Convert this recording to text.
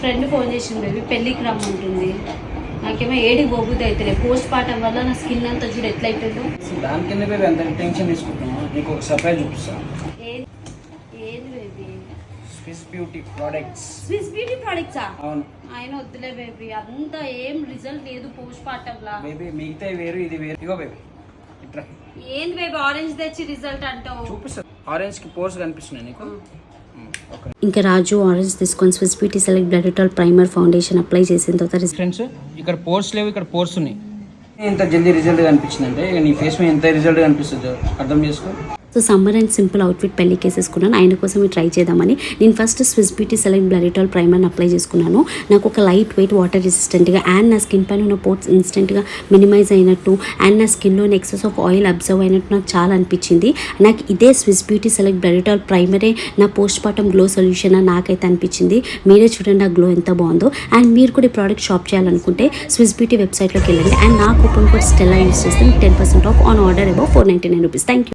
Friend phone చేసింది baby పెళ్ళికి రమ్మంటుంది. నాకేమో ఏడికి పోబుద్ది అయితే పోస్ట్ పార్టం వల్ల నా స్కిన్ అంతా చూడు ఎట్లా అవుతుందో. దాని కింద బేబీ అంత టెన్షన్ తీసుకుంటున్నాను. నీకు ఒక సర్ప్రైజ్ చూపిస్తాను. ఏది baby? Swiss beauty products. Swiss beauty ప్రొడక్ట్సా? అవును. ఆయన వద్దులే బేబీ, అంతా ఏం రిజల్ట్ లేదు పోస్ట్ పార్టం లా. బేబీ మిగతా వేరు ఇది వేరు. ఇగో బేబీ ఇట్లా. ఏంది బేబీ ఆరెంజ్ తెచ్చి రిజల్ట్ అంటావు? చూపిస్తా. ఆరెంజ్ కి పోర్స్ కనిపిస్తున్నాయి నీకు. ఇంకా రాజు ఆరెంజ్ తీసుకొని Swiss beauty select blood ritual primer foundation apply చేసిన తర్వాత ఫ్రెండ్స్ ఇక్కడ పోర్స్ లేవు, ఇక్కడ పోర్స్ ఉన్నాయి. ఎంత జల్దీ రిజల్ట్ కనిపించిందంటే నీ ఫేస్ మీద ఎంత రిజల్ట్ కనిపిస్తుందో అర్థం చేసుకో. So summer and simple outfit పెళ్లి కేసేసుకున్నాను. ఆయన కోసం ట్రై చేద్దామని నేను first Swiss beauty select blood ritual ప్రైమర్ని అప్లై చేసుకున్నాను. నాకు ఒక లైట్ వెయిట్ వాటర్ రెసిస్టెంట్గా అండ్ నా స్కిన్ పైన ఉన్న పోర్ట్స్ ఇన్స్టెంట్గా మినిమైజ్ అయినట్టు అండ్ నా స్కిన్లో ఎక్సెస్ ఆఫ్ ఆయిల్ అబ్జర్వ్ అయినట్టు నాకు చాలా అనిపించింది. నాకు ఇదే Swiss beauty select blood ritual ప్రైమరే నా పోస్ట్ పార్టం గ్లో సొల్యూషన్ నాకైతే అనిపించింది. మీరే చూడండి ఆ గ్లో ఎంత బాగుందో. అండ్ మీరు కూడా ఈ ప్రోడక్ట్ షాప్ చేయాలనుకుంటే స్విస్ బ్యూటీ వెబ్సైట్లోకి వెళ్ళండి అండ్ నా కూపన్ కోడ్ స్టెల్లా యూస్ చేస్తే మీకు 10% of on order above $499. Thank you.